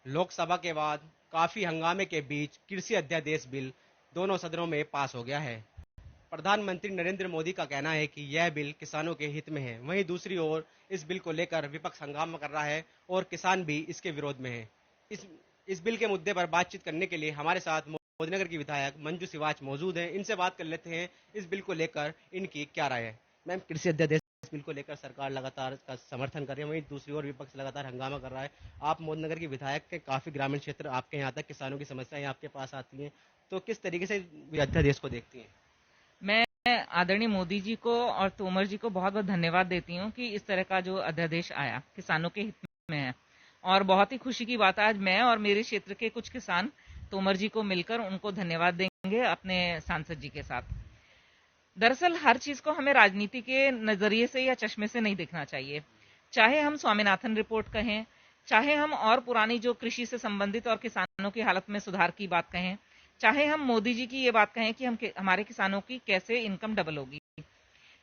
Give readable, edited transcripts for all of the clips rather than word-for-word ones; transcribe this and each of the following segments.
लोकसभा के बाद काफी हंगामे के बीच कृषि अध्यादेश बिल दोनों सदनों में पास हो गया है। प्रधानमंत्री नरेंद्र मोदी का कहना है कि यह बिल किसानों के हित में है। वहीं दूसरी ओर इस बिल को लेकर विपक्ष हंगामा कर रहा है और किसान भी इसके विरोध में है। इस इस बिल के मुद्दे पर बातचीत करने के लिए हमारे साथ मोदीनगर की विधायक मंजू सिवाच मौजूद हैं। इनसे बात कर लेते हैं इस बिल को लेकर इनकी क्या राय है। मैम, कृषि अध्यादेश बिल को लेकर सरकार लगातार इसका समर्थन कर रही है, वहीं दूसरी ओर विपक्ष लगातार हंगामा कर रहा है। आप मोदीनगर की विधायक के, काफी ग्रामीण क्षेत्र आपके यहाँ तक किसानों की समस्याएं आपके पास आती हैं, तो किस तरीके से अध्यादेश को देखती हैं? मैं आदरणीय मोदी जी को और तोमर जी को बहुत बहुत धन्यवाद देती हूँ कि इस तरह का जो अध्यादेश आया किसानों के हित में है। और बहुत ही खुशी की बात है, आज मैं और मेरे क्षेत्र के कुछ किसान तोमर जी को मिलकर उनको धन्यवाद देंगे अपने सांसद जी के साथ। दरअसल हर चीज को हमें राजनीति के नजरिए से या चश्मे से नहीं देखना चाहिए। चाहे हम स्वामीनाथन रिपोर्ट कहें, चाहे हम और पुरानी जो कृषि से संबंधित और किसानों की हालत में सुधार की बात कहें, चाहे हम मोदी जी की ये बात कहें कि हमारे किसानों की कैसे इनकम डबल होगी।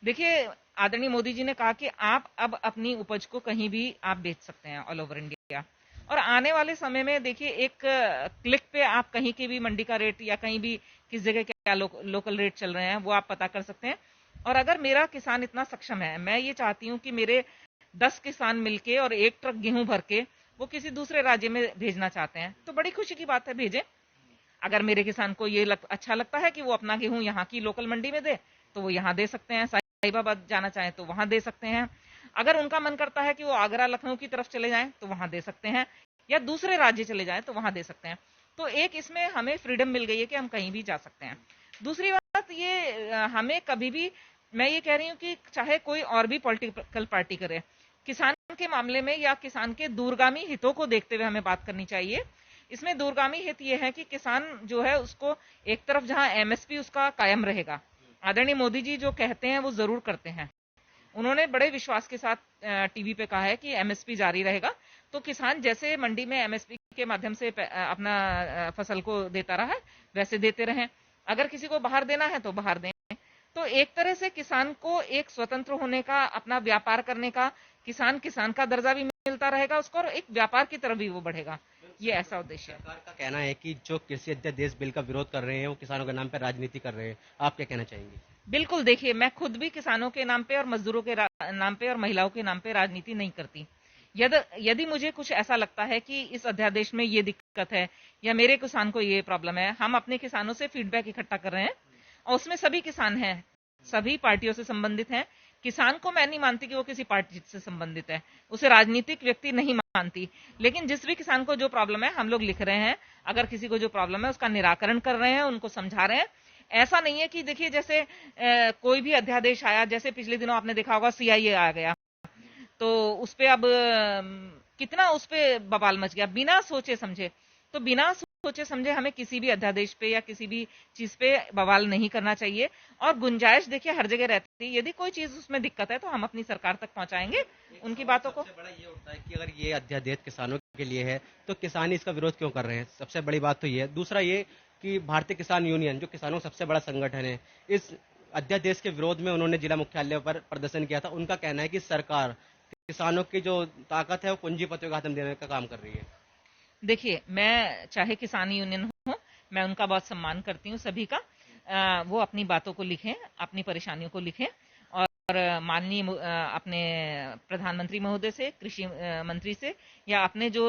देखिए, आदरणीय मोदी जी ने कहा कि आप अब अपनी उपज को कहीं भी आप बेच सकते हैं ऑल ओवर इंडिया। और आने वाले समय में देखिए, एक क्लिक पे आप कहीं की भी मंडी का रेट या कहीं भी किस जगह क्या लोकल रेट चल रहे हैं वो आप पता कर सकते हैं। और अगर मेरा किसान इतना सक्षम है, मैं ये चाहती हूँ कि मेरे 10 किसान मिलके और एक ट्रक गेहूं भर के वो किसी दूसरे राज्य में भेजना चाहते हैं, तो बड़ी खुशी की बात है, भेजें। अगर मेरे किसान को ये अच्छा लगता है कि वो अपना गेहूं यहाँ की लोकल मंडी में दे, तो वो यहाँ दे सकते हैं। साहिबाबाद जाना चाहें तो वहां दे सकते हैं। अगर उनका मन करता है कि वो आगरा लखनऊ की तरफ चले जाएं तो वहां दे सकते हैं, या दूसरे राज्य चले जाएं तो वहां दे सकते हैं। तो एक इसमें हमें फ्रीडम मिल गई है कि हम कहीं भी जा सकते हैं। दूसरी बात ये, हमें कभी भी, मैं ये कह रही हूँ कि चाहे कोई और भी पॉलिटिकल पार्टी करे, किसान के मामले में या किसान के दूरगामी हितों को देखते हुए हमें बात करनी चाहिए। इसमें दूरगामी हित ये है कि किसान जो है उसको, एक तरफ जहां एमएसपी उसका कायम रहेगा, आदरणीय मोदी जी जो कहते हैं वो जरूर करते हैं। उन्होंने बड़े विश्वास के साथ टीवी पे कहा है कि एमएसपी जारी रहेगा। तो किसान जैसे मंडी में एमएसपी के माध्यम से अपना फसल को देता रहा है, वैसे देते रहें। अगर किसी को बाहर देना है तो बाहर दें। तो एक तरह से किसान को एक स्वतंत्र होने का, अपना व्यापार करने का, किसान किसान का दर्जा भी मिलता रहेगा उसको, और एक व्यापार की तरफ भी वो बढ़ेगा। ये ऐसा उद्देश्य है। सरकार का कहना है कि जो कृषि अध्यादेश बिल का विरोध कर रहे हैं वो किसानों के नाम पर राजनीति कर रहे हैं। आप क्या कहना चाहेंगे? बिल्कुल, देखिए, मैं खुद भी किसानों के नाम पे और मजदूरों के नाम पे और महिलाओं के नाम पे राजनीति नहीं करती। यदि यदि मुझे कुछ ऐसा लगता है कि इस अध्यादेश में ये दिक्कत है या मेरे किसान को ये प्रॉब्लम है, हम अपने किसानों से फीडबैक इकट्ठा कर रहे हैं और उसमें सभी किसान हैं, सभी पार्टियों से संबंधित हैं। किसान को मैं नहीं मानती कि वो किसी पार्टी से संबंधित है, उसे राजनीतिक व्यक्ति नहीं मानती। लेकिन जिस भी किसान को जो प्रॉब्लम है हम लोग लिख रहे हैं। अगर किसी को जो प्रॉब्लम है उसका निराकरण कर रहे हैं, उनको समझा रहे हैं। ऐसा नहीं है कि देखिए, जैसे कोई भी अध्यादेश आया, जैसे पिछले दिनों आपने देखा होगा सीआईए आ गया, तो उस पे अब कितना उस पे बवाल मच गया बिना सोचे समझे। तो बिना सोचे समझे हमें किसी भी अध्यादेश पे या किसी भी चीज पे बवाल नहीं करना चाहिए। और गुंजाइश देखिए हर जगह रहती है, यदि कोई चीज उसमें दिक्कत है तो हम अपनी सरकार तक पहुंचाएंगे एक उनकी सवाल बातों को। सबसे बड़ा ये उठता है कि अगर ये अध्यादेश किसानों के लिए है तो किसान इसका विरोध क्यों कर रहे हैं? सबसे बड़ी बात तो ये है। दूसरा ये कि भारतीय किसान यूनियन, जो किसानों का सबसे बड़ा संगठन है, इस अध्यादेश के विरोध में उन्होंने जिला मुख्यालय पर प्रदर्शन किया था। उनका कहना है कि सरकार किसानों की जो ताकत है वो पूंजीपतियों का हाथ में देने का काम कर रही है। देखिए, मैं चाहे किसान यूनियन हो, मैं उनका बहुत सम्मान करती हूँ सभी का। वो अपनी बातों को लिखें, अपनी परेशानियों को लिखें, और माननीय अपने प्रधानमंत्री महोदय से, कृषि मंत्री से, या अपने जो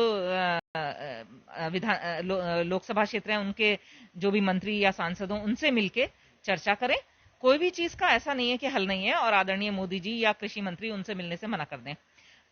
लोकसभा क्षेत्र हैं उनके जो भी मंत्री या सांसद हों उनसे मिलके चर्चा करें। कोई भी चीज का ऐसा नहीं है कि हल नहीं है, और आदरणीय मोदी जी या कृषि मंत्री उनसे मिलने से मना कर दें।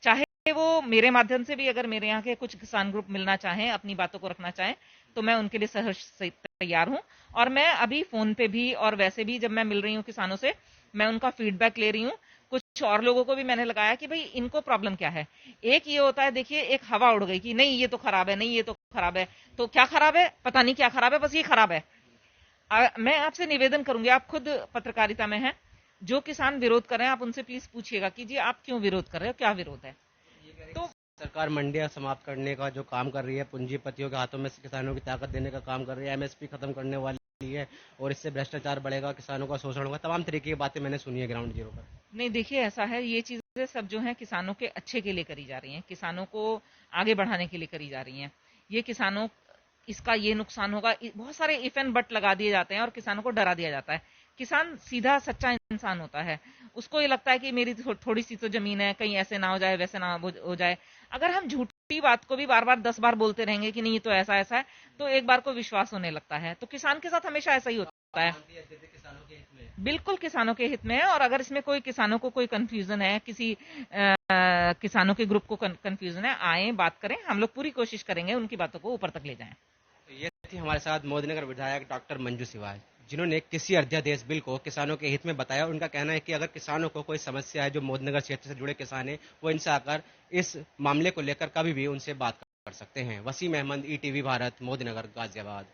चाहे वो मेरे माध्यम से भी, अगर मेरे यहाँ के कुछ किसान ग्रुप मिलना चाहें, अपनी बातों को रखना चाहें, तो मैं उनके लिए सहर्ष से तैयार हूं। और मैं अभी फोन पे भी और वैसे भी जब मैं मिल रही हूँ किसानों से, मैं उनका फीडबैक ले रही हूँ। कुछ और लोगों को भी मैंने लगाया कि भाई इनको प्रॉब्लम क्या है। एक ये होता है, देखिए, एक हवा उड़ गई कि नहीं ये तो खराब है, नहीं ये तो खराब है। तो क्या खराब है, पता नहीं क्या खराब है, बस ये खराब है। मैं आपसे निवेदन करूंगी, आप खुद पत्रकारिता में हैं, जो किसान विरोध कर रहे हैं आप उनसे प्लीज पूछिएगा कि जी आप क्यों विरोध कर रहे हो, क्या विरोध है। तो सरकार मंडियां समाप्त करने का जो काम कर रही है, पूंजीपतियों के हाथों में किसानों की ताकत देने का काम कर रही है, एमएसपी खत्म करने वाली है, और इससे भ्रष्टाचार बढ़ेगा, किसानों का शोषण होगा, तमाम तरीके की बातें मैंने सुनी है ग्राउंड जीरो पर। नहीं, देखिए, ऐसा है, ये चीजें सब जो हैं किसानों के अच्छे के लिए करी जा रही हैं, किसानों को आगे बढ़ाने के लिए करी जा रही हैं। ये किसानों इसका ये नुकसान होगा, बहुत सारे इफ एंड बट लगा दिए जाते हैं और किसानों को डरा दिया जाता है। किसान सीधा सच्चा इंसान होता है, उसको ये लगता है कि मेरी थोड़ी सी तो जमीन है, कहीं ऐसे ना हो जाए वैसे ना हो जाए। अगर हम झूठी बात को भी बार बार 10 बार बोलते रहेंगे कि नहीं ये तो ऐसा ऐसा है, तो एक बार को विश्वास होने लगता है। तो किसान के साथ हमेशा ऐसा ही होता है। किसानों के हित में। बिल्कुल किसानों के हित में है, और अगर इसमें कोई किसानों को कोई कंफ्यूजन है, किसी किसानों के ग्रुप को कंफ्यूजन है, आए बात करें, हम लोग पूरी कोशिश करेंगे उनकी बातों को ऊपर तक ले जाएं। तो ये थी हमारे साथ मोदीनगर विधायक डॉक्टर मंजू सिवाज, जिन्होंने कृषि अध्यादेश बिल को किसानों के हित में बताया। उनका कहना है कि अगर किसानों को कोई समस्या है, जो मोदीनगर क्षेत्र से जुड़े किसान हैं, वो इनसे आकर इस मामले को लेकर कभी भी उनसे बात कर सकते हैं। वसीम अहमद, ईटीवी भारत, मोदीनगर, गाजियाबाद।